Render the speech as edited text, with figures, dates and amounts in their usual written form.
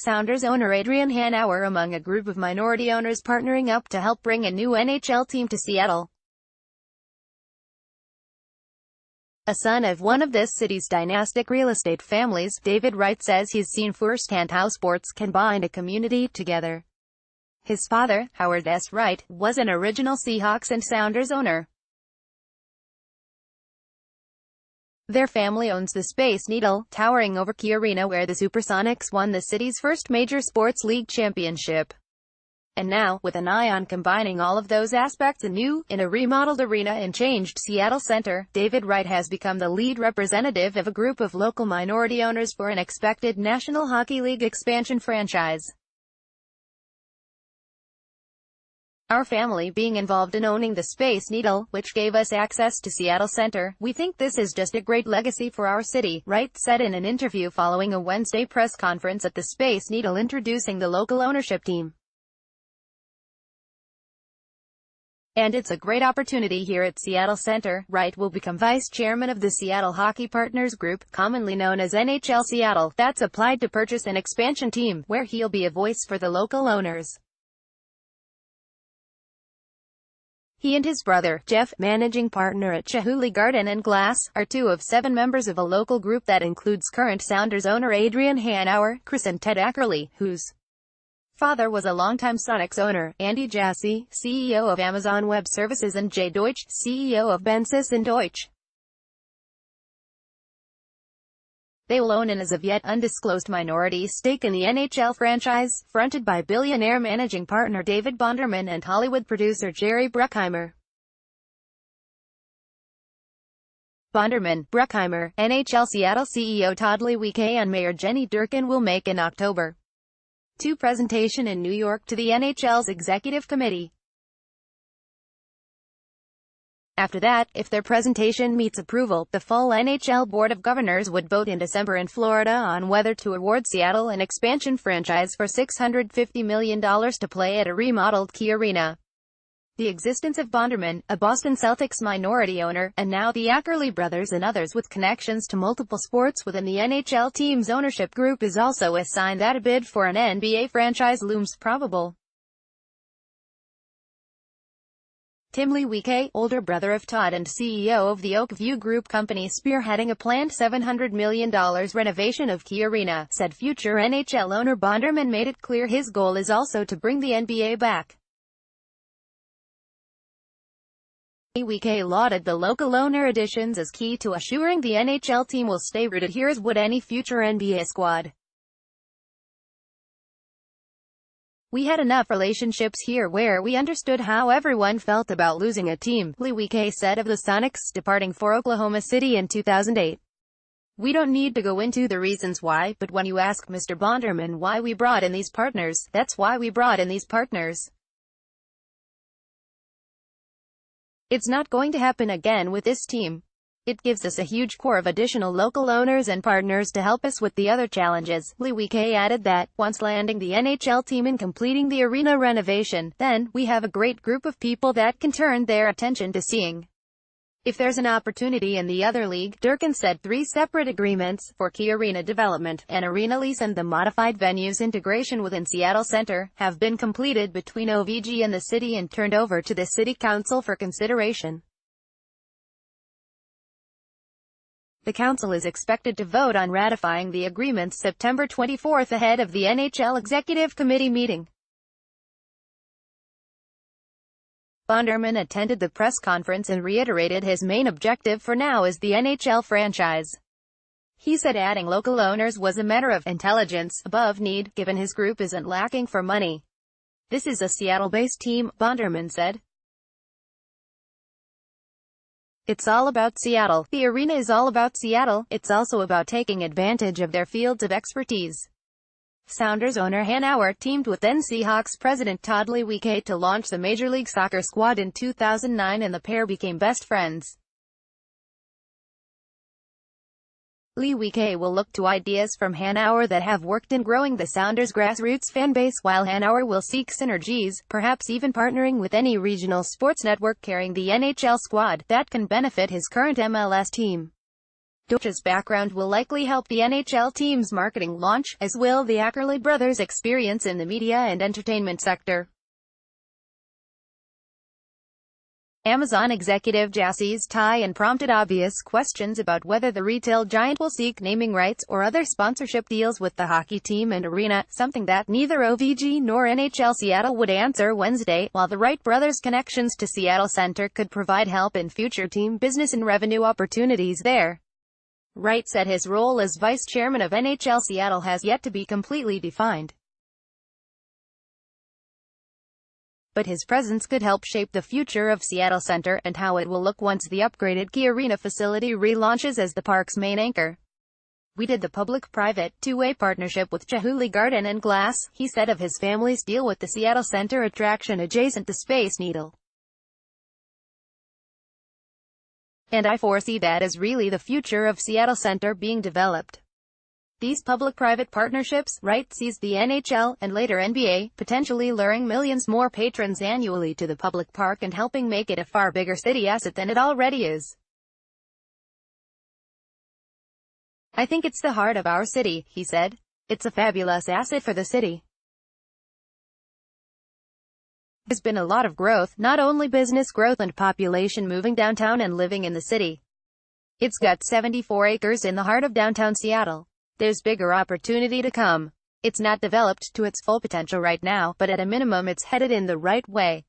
Sounders owner Adrian Hanauer among a group of minority owners partnering up to help bring a new NHL team to Seattle. A son of one of this city's dynastic real estate families, David Wright says he's seen firsthand how sports can bind a community together. His father, Howard S. Wright, was an original Seahawks and Sounders owner. Their family owns the Space Needle, towering over Key Arena where the Supersonics won the city's first major sports league championship. And now, with an eye on combining all of those aspects anew, in a remodeled arena and changed Seattle Center, David Wright has become the lead representative of a group of local minority owners for an expected National Hockey League expansion franchise. Our family being involved in owning the Space Needle, which gave us access to Seattle Center, we think this is just a great legacy for our city, Wright said in an interview following a Wednesday press conference at the Space Needle introducing the local ownership team. And it's a great opportunity here at Seattle Center. Wright will become vice chairman of the Seattle Hockey Partners Group, commonly known as NHL Seattle, that's applied to purchase an expansion team, where he'll be a voice for the local owners. He and his brother, Jeff, managing partner at Chihuly Garden and Glass, are two of 7 members of a local group that includes current Sounders owner Adrian Hanauer, Chris and Ted Ackerley, whose father was a longtime Sonics owner, Andy Jassy, CEO of Amazon Web Services, and Jay Deutsch, CEO of Bensis & Deutsch. They will own an as-of-yet undisclosed minority stake in the NHL franchise, fronted by billionaire managing partner David Bonderman and Hollywood producer Jerry Bruckheimer. Bonderman, Bruckheimer, NHL Seattle CEO Todd Lewicki and Mayor Jenny Durkin will make in October 2 presentation in New York to the NHL's Executive Committee. After that, if their presentation meets approval, the full NHL Board of Governors would vote in December in Florida on whether to award Seattle an expansion franchise for $650 million to play at a remodeled Key Arena. The existence of Bonderman, a Boston Celtics minority owner, and now the Ackerley brothers and others with connections to multiple sports within the NHL team's ownership group is also a sign that a bid for an NBA franchise looms probable. Tim Lewicki, older brother of Todd and CEO of the Oakview Group company spearheading a planned $700 million renovation of Key Arena, said future NHL owner Bonderman made it clear his goal is also to bring the NBA back. Lewicki lauded the local owner additions as key to assuring the NHL team will stay rooted here, as would any future NBA squad. We had enough relationships here where we understood how everyone felt about losing a team, Lewicki said of the Sonics departing for Oklahoma City in 2008. We don't need to go into the reasons why, but when you ask Mr. Bonderman why we brought in these partners, that's why we brought in these partners. It's not going to happen again with this team. It gives us a huge core of additional local owners and partners to help us with the other challenges. Lewicki added that, once landing the NHL team and completing the arena renovation, then, we have a great group of people that can turn their attention to seeing if there's an opportunity in the other league. Durkin said 3 separate agreements, for Key Arena development, an arena lease and the modified venues integration within Seattle Center, have been completed between OVG and the city and turned over to the City Council for consideration. The council is expected to vote on ratifying the agreements September 24 ahead of the NHL Executive Committee meeting. Bonderman attended the press conference and reiterated his main objective for now is the NHL franchise. He said adding local owners was a matter of intelligence above need, given his group isn't lacking for money. This is a Seattle-based team, Bonderman said. It's all about Seattle. The arena is all about Seattle. It's also about taking advantage of their fields of expertise. Sounders owner Hanauer teamed with then Seahawks president Todd Lewicki to launch the Major League Soccer squad in 2009, and the pair became best friends. Lewicki will look to ideas from Hanauer that have worked in growing the Sounders' grassroots fanbase, while Hanauer will seek synergies, perhaps even partnering with any regional sports network carrying the NHL squad, that can benefit his current MLS team. Deutsch's background will likely help the NHL team's marketing launch, as will the Ackerley brothers' experience in the media and entertainment sector. Amazon executive Jassie's tie-in prompted obvious questions about whether the retail giant will seek naming rights or other sponsorship deals with the hockey team and arena, something that neither OVG nor NHL Seattle would answer Wednesday, while the Wright brothers' connections to Seattle Center could provide help in future team business and revenue opportunities there. Wright said his role as vice chairman of NHL Seattle has yet to be completely defined, but his presence could help shape the future of Seattle Center and how it will look once the upgraded Key Arena facility relaunches as the park's main anchor. "We did the public-private, two-way partnership with Chihuly Garden and Glass," he said of his family's deal with the Seattle Center attraction adjacent to Space Needle. "And I foresee that as really the future of Seattle Center being developed. These public-private partnerships," Wright sees the NHL, and later NBA, potentially luring millions more patrons annually to the public park and helping make it a far bigger city asset than it already is. "I think it's the heart of our city," he said. "It's a fabulous asset for the city. There's been a lot of growth, not only business growth and population moving downtown and living in the city. It's got 74 acres in the heart of downtown Seattle. There's bigger opportunity to come. It's not developed to its full potential right now, but at a minimum it's headed in the right way."